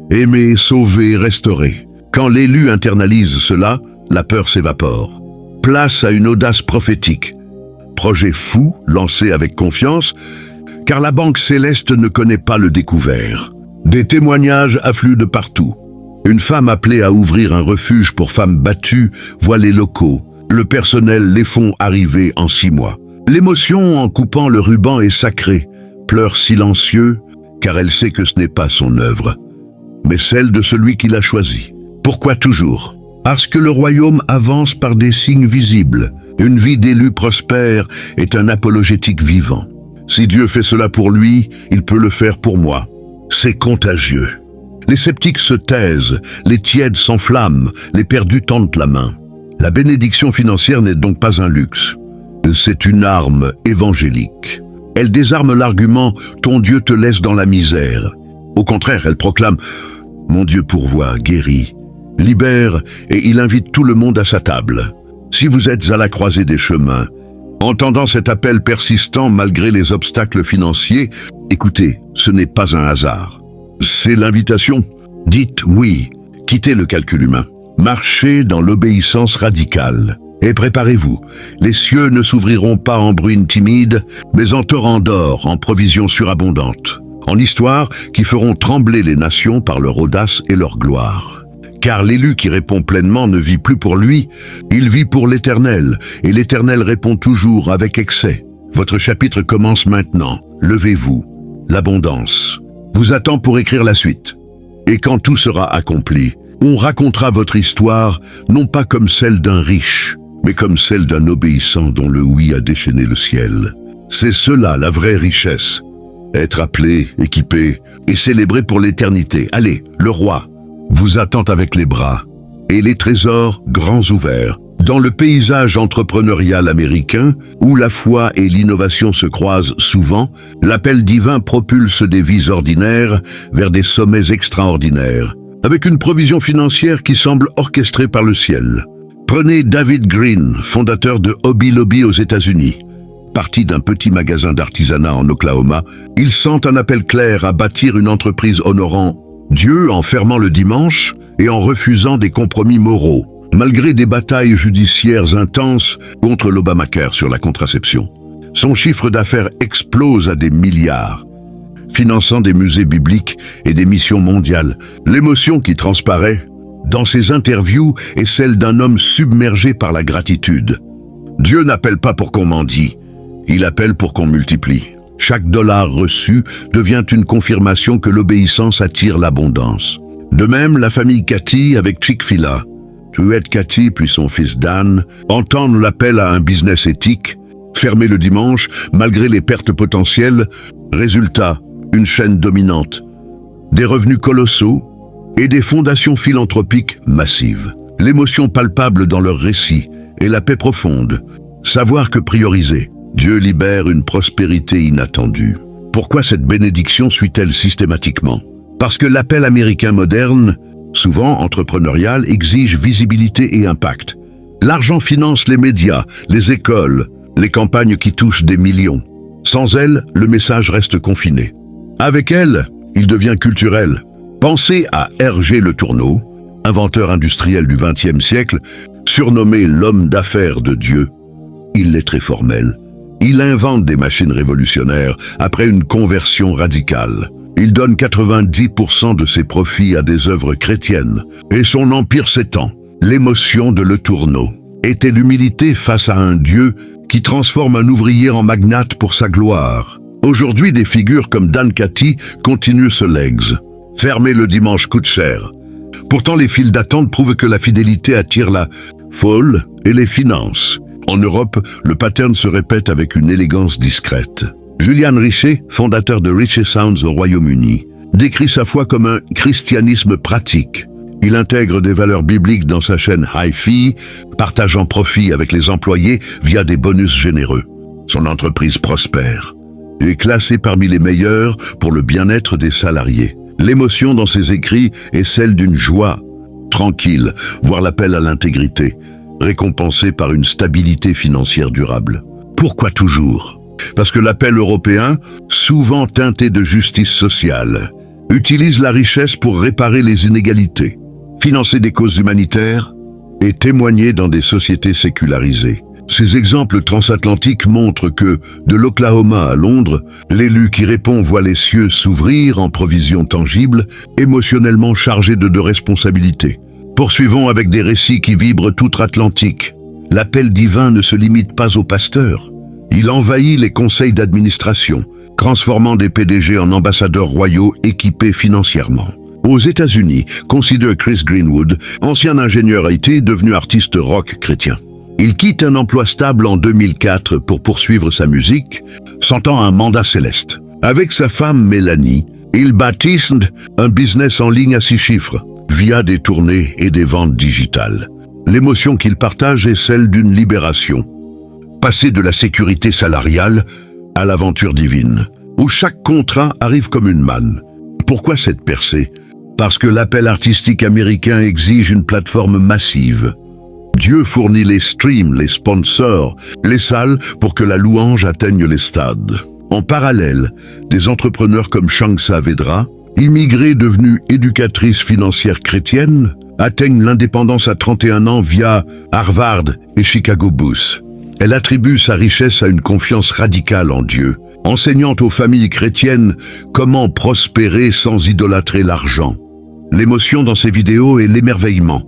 Aimer, sauver, restaurer. Quand l'élu internalise cela, la peur s'évapore. Place à une audace prophétique. Projet fou, lancé avec confiance, car la Banque Céleste ne connaît pas le découvert. Des témoignages affluent de partout. Une femme appelée à ouvrir un refuge pour femmes battues voit les locaux. Le personnel les font arriver en 6 mois. L'émotion en coupant le ruban est sacrée. Pleure silencieux, car elle sait que ce n'est pas son œuvre, mais celle de celui qui l'a choisi. Pourquoi toujours? Parce que le royaume avance par des signes visibles. Une vie d'élu prospère est un apologétique vivant. Si Dieu fait cela pour lui, il peut le faire pour moi. C'est contagieux. Les sceptiques se taisent, les tièdes s'enflamment, les perdus tendent la main. La bénédiction financière n'est donc pas un luxe. C'est une arme évangélique. Elle désarme l'argument « ton Dieu te laisse dans la misère ». Au contraire, elle proclame « mon Dieu pourvoit, guérit, libère et il invite tout le monde à sa table ». Si vous êtes à la croisée des chemins, entendant cet appel persistant malgré les obstacles financiers, écoutez, ce n'est pas un hasard. C'est l'invitation. Dites oui, quittez le calcul humain. Marchez dans l'obéissance radicale. Et préparez-vous, les cieux ne s'ouvriront pas en bruine timide, mais en torrent d'or, en provisions surabondantes, en histoires qui feront trembler les nations par leur audace et leur gloire. Car l'élu qui répond pleinement ne vit plus pour lui, il vit pour l'Éternel, et l'Éternel répond toujours avec excès. Votre chapitre commence maintenant. Levez-vous. L'abondance vous attend pour écrire la suite. Et quand tout sera accompli, on racontera votre histoire, non pas comme celle d'un riche, mais comme celle d'un obéissant dont le oui a déchaîné le ciel. C'est cela la vraie richesse. Être appelé, équipé et célébré pour l'éternité. Allez, le roi vous attend avec les bras et les trésors grands ouverts. Dans le paysage entrepreneurial américain, où la foi et l'innovation se croisent souvent, l'appel divin propulse des vies ordinaires vers des sommets extraordinaires, avec une provision financière qui semble orchestrée par le ciel. Prenez David Green, fondateur de Hobby Lobby aux États-Unis. Parti d'un petit magasin d'artisanat en Oklahoma, il sent un appel clair à bâtir une entreprise honorant Dieu en fermant le dimanche et en refusant des compromis moraux, malgré des batailles judiciaires intenses contre l'Obamacare sur la contraception. Son chiffre d'affaires explose à des milliards, finançant des musées bibliques et des missions mondiales. L'émotion qui transparaît dans ses interviews est celle d'un homme submergé par la gratitude. Dieu n'appelle pas pour qu'on mendie, il appelle pour qu'on multiplie. Chaque dollar reçu devient une confirmation que l'obéissance attire l'abondance. De même, la famille Cathy avec Chick-fil-A. Truett Cathy puis son fils Dan entendent l'appel à un business éthique, fermé le dimanche malgré les pertes potentielles. Résultat, une chaîne dominante, des revenus colossaux et des fondations philanthropiques massives. L'émotion palpable dans leur récit et la paix profonde. Savoir que prioriser, Dieu libère une prospérité inattendue. Pourquoi cette bénédiction suit-elle systématiquement? Parce que l'appel américain moderne, souvent entrepreneurial, exige visibilité et impact. L'argent finance les médias, les écoles, les campagnes qui touchent des millions. Sans elle, le message reste confiné. Avec elle, il devient culturel. Pensez à Hergé Le Tourneau, inventeur industriel du XXe siècle, surnommé l'homme d'affaires de Dieu. Il est très formel. Il invente des machines révolutionnaires après une conversion radicale. Il donne 90% de ses profits à des œuvres chrétiennes et son empire s'étend. L'émotion de Le Tourneau était l'humilité face à un Dieu qui transforme un ouvrier en magnate pour sa gloire. Aujourd'hui, des figures comme Dan Cathy continuent ce legs. Fermer le dimanche coûte cher. Pourtant, les files d'attente prouvent que la fidélité attire la foule et les finances. En Europe, le pattern se répète avec une élégance discrète. Julian Richet, fondateur de Richet Sounds au Royaume-Uni, décrit sa foi comme un christianisme pratique. Il intègre des valeurs bibliques dans sa chaîne Hi-Fi, partageant profit avec les employés via des bonus généreux. Son entreprise prospère et est classée parmi les meilleures pour le bien-être des salariés. L'émotion dans ses écrits est celle d'une joie tranquille, voire l'appel à l'intégrité, récompensé par une stabilité financière durable. Pourquoi toujours? Parce que l'appel européen, souvent teinté de justice sociale, utilise la richesse pour réparer les inégalités, financer des causes humanitaires et témoigner dans des sociétés sécularisées. Ces exemples transatlantiques montrent que, de l'Oklahoma à Londres, l'élu qui répond voit les cieux s'ouvrir en provisions tangibles, émotionnellement chargés de responsabilités. Poursuivons avec des récits qui vibrent outre-Atlantique. L'appel divin ne se limite pas aux pasteurs. Il envahit les conseils d'administration, transformant des PDG en ambassadeurs royaux équipés financièrement. Aux États-Unis, considère Chris Greenwood, ancien ingénieur IT devenu artiste rock chrétien. Il quitte un emploi stable en 2004 pour poursuivre sa musique, sentant un mandat céleste. Avec sa femme Mélanie, il baptise un business en ligne à 6 chiffres, via des tournées et des ventes digitales. L'émotion qu'il partage est celle d'une libération. Passer de la sécurité salariale à l'aventure divine, où chaque contrat arrive comme une manne. Pourquoi cette percée? Parce que l'appel artistique américain exige une plateforme massive. Dieu fournit les streams, les sponsors, les salles pour que la louange atteigne les stades. En parallèle, des entrepreneurs comme Shank Saavedra, immigrée devenue éducatrice financière chrétienne, atteignent l'indépendance à 31 ans via Harvard et Chicago Booth. Elle attribue sa richesse à une confiance radicale en Dieu, enseignant aux familles chrétiennes comment prospérer sans idolâtrer l'argent. L'émotion dans ses vidéos est l'émerveillement.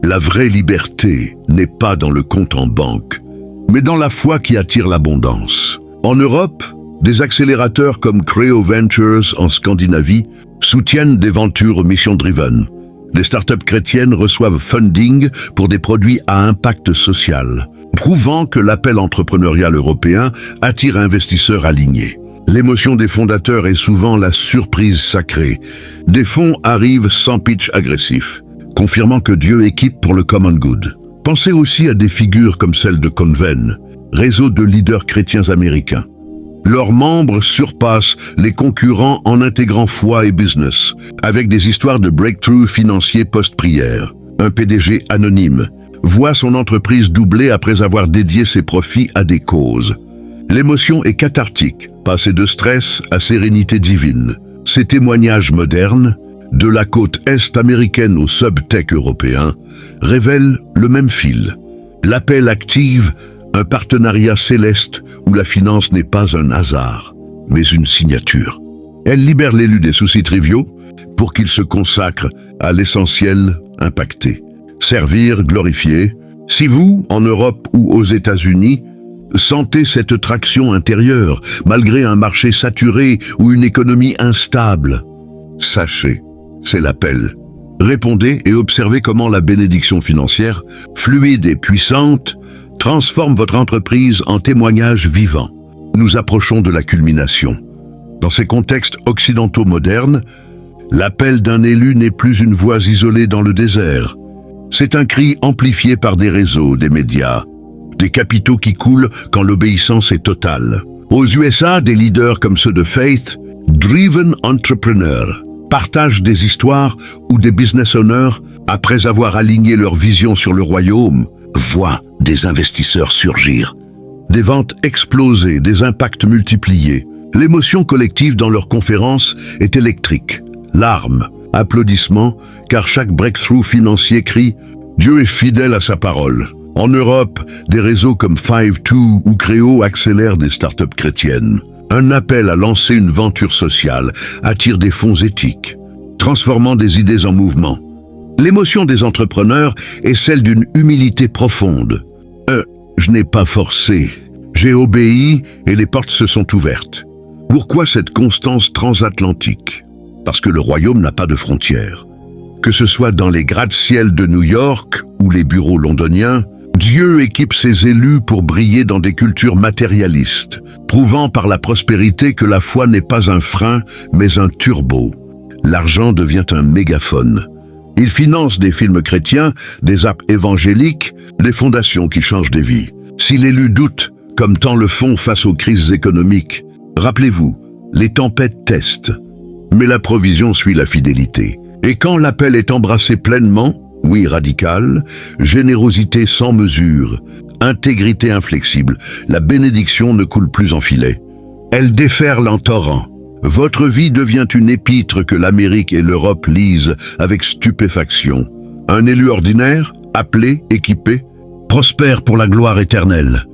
La vraie liberté n'est pas dans le compte en banque, mais dans la foi qui attire l'abondance. En Europe, des accélérateurs comme Creo Ventures en Scandinavie soutiennent des ventures mission-driven. Les startups chrétiennes reçoivent funding pour des produits à impact social, prouvant que l'appel entrepreneurial européen attire investisseurs alignés. L'émotion des fondateurs est souvent la surprise sacrée. Des fonds arrivent sans pitch agressif, confirmant que Dieu équipe pour le common good. Pensez aussi à des figures comme celle de Conven, réseau de leaders chrétiens américains. Leurs membres surpassent les concurrents en intégrant foi et business, avec des histoires de breakthrough financier post-prière. Un PDG anonyme voit son entreprise doubler après avoir dédié ses profits à des causes. L'émotion est cathartique, passer de stress à sérénité divine. Ces témoignages modernes, de la côte est américaine au sub-tech européen, révèlent le même fil. L'appel active un partenariat céleste où la finance n'est pas un hasard, mais une signature. Elle libère l'élu des soucis triviaux pour qu'il se consacre à l'essentiel impacté. Servir, glorifier. Si vous, en Europe ou aux États-Unis, sentez cette traction intérieure, malgré un marché saturé ou une économie instable, sachez, c'est l'appel. Répondez et observez comment la bénédiction financière, fluide et puissante, transforme votre entreprise en témoignage vivant. Nous approchons de la culmination. Dans ces contextes occidentaux modernes, l'appel d'un élu n'est plus une voix isolée dans le désert. C'est un cri amplifié par des réseaux, des médias, des capitaux qui coulent quand l'obéissance est totale. Aux USA, des leaders comme ceux de Faith, Driven Entrepreneur, partagent des histoires où des business owners, après avoir aligné leur vision sur le royaume, voient des investisseurs surgir. Des ventes exploser, des impacts multipliés. L'émotion collective dans leurs conférences est électrique. Larmes, applaudissements, car chaque breakthrough financier crie « Dieu est fidèle à sa parole ». En Europe, des réseaux comme Five2 ou Créo accélèrent des startups chrétiennes. Un appel à lancer une venture sociale attire des fonds éthiques, transformant des idées en mouvement. L'émotion des entrepreneurs est celle d'une humilité profonde. Je n'ai pas forcé, j'ai obéi et les portes se sont ouvertes. Pourquoi cette constance transatlantique? Parce que le royaume n'a pas de frontières. Que ce soit dans les gratte-ciel de New York ou les bureaux londoniens, Dieu équipe ses élus pour briller dans des cultures matérialistes, prouvant par la prospérité que la foi n'est pas un frein, mais un turbo. L'argent devient un mégaphone. Il finance des films chrétiens, des apps évangéliques, des fondations qui changent des vies. Si l'élu doute, comme tant le font face aux crises économiques, rappelez-vous, les tempêtes testent, mais la provision suit la fidélité. Et quand l'appel est embrassé pleinement, oui radical, générosité sans mesure, intégrité inflexible, la bénédiction ne coule plus en filet. Elle déferle en torrent. Votre vie devient une épître que l'Amérique et l'Europe lisent avec stupéfaction. Un élu ordinaire, appelé, équipé, prospère pour la gloire éternelle.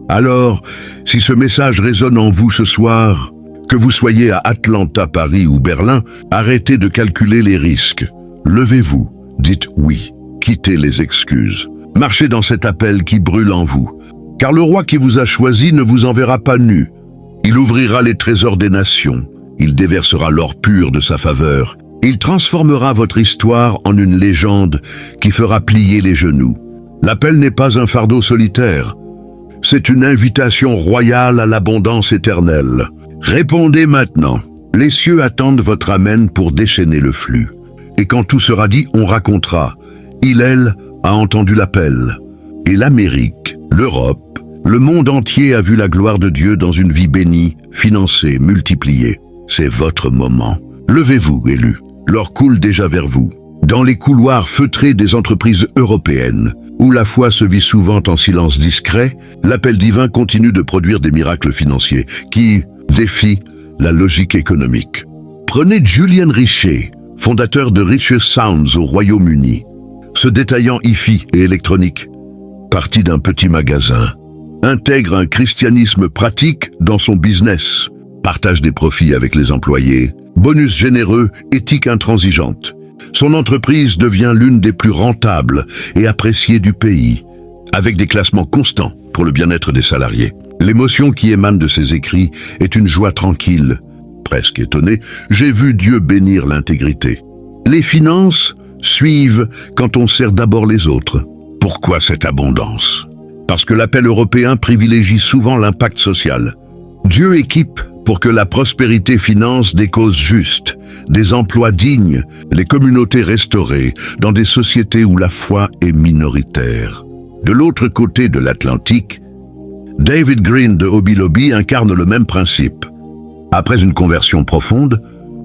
Alors, si ce message résonne en vous ce soir, que vous soyez à Atlanta, Paris ou Berlin, arrêtez de calculer les risques. Levez-vous, dites oui, quittez les excuses. Marchez dans cet appel qui brûle en vous. Car le roi qui vous a choisi ne vous enverra pas nu. Il ouvrira les trésors des nations. Il déversera l'or pur de sa faveur. Il transformera votre histoire en une légende qui fera plier les genoux. L'appel n'est pas un fardeau solitaire. C'est une invitation royale à l'abondance éternelle. Répondez maintenant. Les cieux attendent votre amen pour déchaîner le flux. Et quand tout sera dit, on racontera. Elle a entendu l'appel. Et l'Amérique, l'Europe, le monde entier a vu la gloire de Dieu dans une vie bénie, financée, multipliée. C'est votre moment. Levez-vous, élus. L'or coule déjà vers vous. Dans les couloirs feutrés des entreprises européennes, où la foi se vit souvent en silence discret, l'appel divin continue de produire des miracles financiers qui défient la logique économique. Prenez Julian Richer, fondateur de Richer Sounds au Royaume-Uni. Ce détaillant hi-fi et électronique, parti d'un petit magasin, intègre un christianisme pratique dans son business, partage des profits avec les employés, bonus généreux, éthique intransigeante. Son entreprise devient l'une des plus rentables et appréciées du pays, avec des classements constants pour le bien-être des salariés. L'émotion qui émane de ses écrits est une joie tranquille. Presque étonné, j'ai vu Dieu bénir l'intégrité. Les finances suivent quand on sert d'abord les autres. Pourquoi cette abondance? Parce que l'appel européen privilégie souvent l'impact social. Dieu équipe pour que la prospérité finance des causes justes, des emplois dignes, les communautés restaurées, dans des sociétés où la foi est minoritaire. De l'autre côté de l'Atlantique, David Green de Hobby Lobby incarne le même principe. Après une conversion profonde,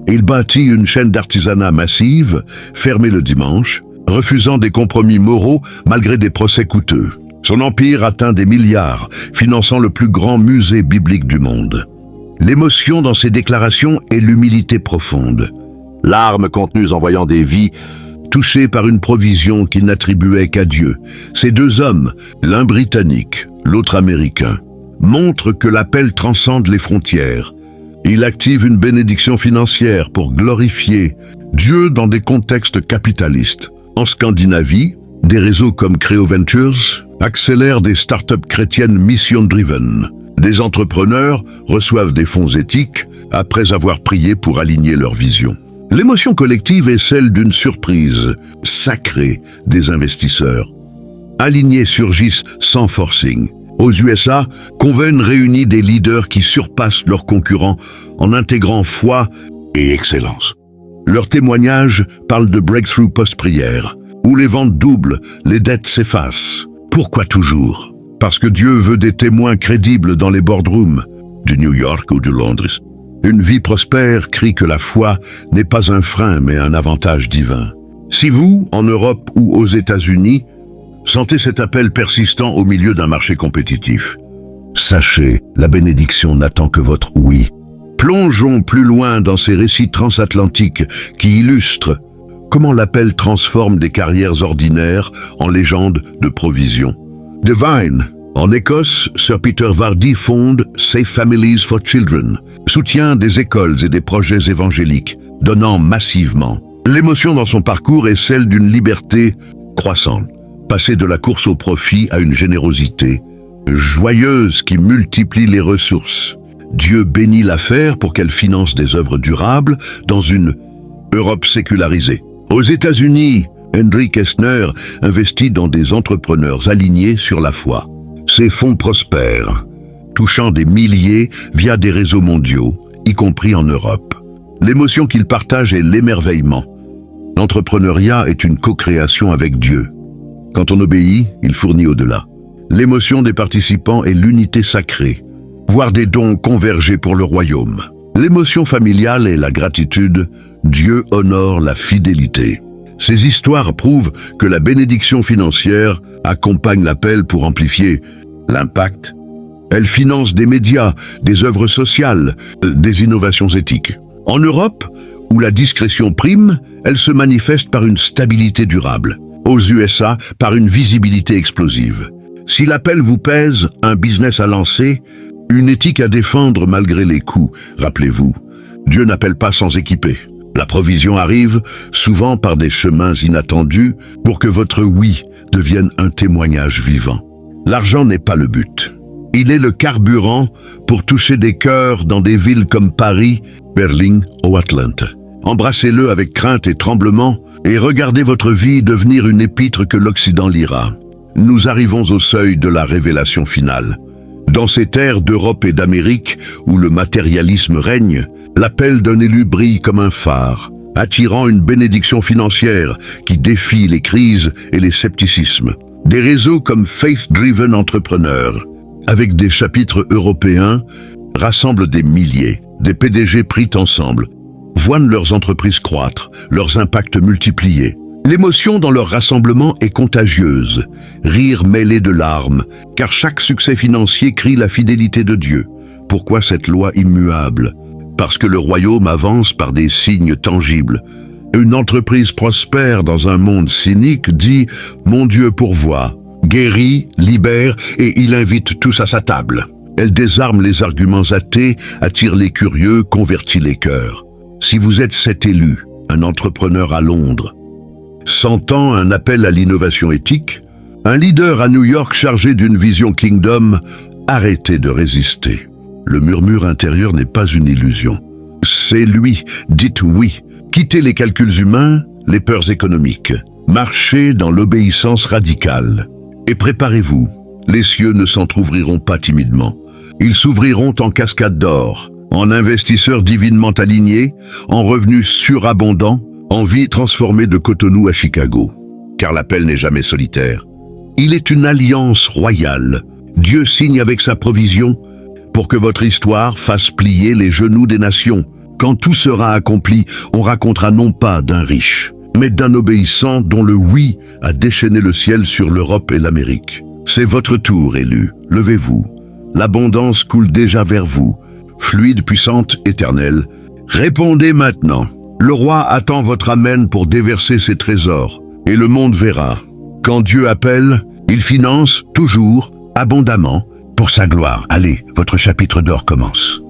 il bâtit une chaîne d'artisanat massive, fermée le dimanche, refusant des compromis moraux malgré des procès coûteux. Son empire atteint des milliards, finançant le plus grand musée biblique du monde. L'émotion dans ses déclarations est l'humilité profonde. Larmes contenues en voyant des vies touchées par une provision qu'il n'attribuait qu'à Dieu. Ces deux hommes, l'un britannique, l'autre américain, montrent que l'appel transcende les frontières. Il active une bénédiction financière pour glorifier Dieu dans des contextes capitalistes. En Scandinavie, des réseaux comme Creo Ventures accélèrent des startups chrétiennes mission-driven. Des entrepreneurs reçoivent des fonds éthiques après avoir prié pour aligner leur vision. L'émotion collective est celle d'une surprise sacrée des investisseurs. Alignés surgissent sans forcing. Aux USA, Conven réunit des leaders qui surpassent leurs concurrents en intégrant foi et excellence. Leurs témoignages parlent de breakthrough post-prière, où les ventes doublent, les dettes s'effacent. Pourquoi toujours? Parce que Dieu veut des témoins crédibles dans les boardrooms du New York ou de Londres. Une vie prospère crie que la foi n'est pas un frein mais un avantage divin. Si vous, en Europe ou aux États-Unis, sentez cet appel persistant au milieu d'un marché compétitif, sachez, la bénédiction n'attend que votre oui. Plongeons plus loin dans ces récits transatlantiques qui illustrent comment l'appel transforme des carrières ordinaires en légendes de provision. Divine. En Écosse, Sir Peter Vardy fonde Safe Families for Children, soutient des écoles et des projets évangéliques, donnant massivement. L'émotion dans son parcours est celle d'une liberté croissante, passer de la course au profit à une générosité joyeuse qui multiplie les ressources. Dieu bénit l'affaire pour qu'elle finance des œuvres durables dans une Europe sécularisée. Aux États-Unis, Henry Kestner investit dans des entrepreneurs alignés sur la foi. Ces fonds prospèrent, touchant des milliers via des réseaux mondiaux, y compris en Europe. L'émotion qu'il partage est l'émerveillement. L'entrepreneuriat est une co-création avec Dieu. Quand on obéit, il fournit au-delà. L'émotion des participants est l'unité sacrée, voir des dons converger pour le royaume. L'émotion familiale est la gratitude, Dieu honore la fidélité. Ces histoires prouvent que la bénédiction financière accompagne l'appel pour amplifier l'impact. Elle finance des médias, des œuvres sociales, des innovations éthiques. En Europe, où la discrétion prime, elle se manifeste par une stabilité durable. Aux USA, par une visibilité explosive. Si l'appel vous pèse, un business à lancer, une éthique à défendre malgré les coûts, rappelez-vous, Dieu n'appelle pas sans équiper. La provision arrive, souvent par des chemins inattendus, pour que votre oui devienne un témoignage vivant. L'argent n'est pas le but. Il est le carburant pour toucher des cœurs dans des villes comme Paris, Berlin ou Atlanta. Embrassez-le avec crainte et tremblement et regardez votre vie devenir une épître que l'Occident lira. Nous arrivons au seuil de la révélation finale. Dans ces terres d'Europe et d'Amérique où le matérialisme règne, l'appel d'un élu brille comme un phare, attirant une bénédiction financière qui défie les crises et les scepticismes. Des réseaux comme Faith Driven Entrepreneurs, avec des chapitres européens, rassemblent des milliers. Des PDG pris ensemble, voient leurs entreprises croître, leurs impacts multipliés. L'émotion dans leur rassemblement est contagieuse, rire mêlé de larmes, car chaque succès financier crie la fidélité de Dieu. Pourquoi cette loi immuable? Parce que le royaume avance par des signes tangibles. Une entreprise prospère dans un monde cynique dit « Mon Dieu pourvoit, guérit, libère et il invite tous à sa table ». Elle désarme les arguments athées, attire les curieux, convertit les cœurs. Si vous êtes cet élu, un entrepreneur à Londres, sentant un appel à l'innovation éthique, un leader à New York chargé d'une vision Kingdom, arrêtez de résister. Le murmure intérieur n'est pas une illusion. C'est lui, dites oui. Quittez les calculs humains, les peurs économiques. Marchez dans l'obéissance radicale. Et préparez-vous, les cieux ne s'entr'ouvriront pas timidement. Ils s'ouvriront en cascade d'or, en investisseurs divinement alignés, en revenus surabondants, en vie transformée de Cotonou à Chicago. Car l'appel n'est jamais solitaire. Il est une alliance royale. Dieu signe avec sa provision pour que votre histoire fasse plier les genoux des nations. Quand tout sera accompli, on racontera non pas d'un riche, mais d'un obéissant dont le oui a déchaîné le ciel sur l'Europe et l'Amérique. C'est votre tour, élus. Levez-vous. L'abondance coule déjà vers vous. Fluide, puissante, éternelle. Répondez maintenant. Le roi attend votre amen pour déverser ses trésors. Et le monde verra. Quand Dieu appelle, il finance toujours, abondamment, pour sa gloire. Allez, votre chapitre d'or commence.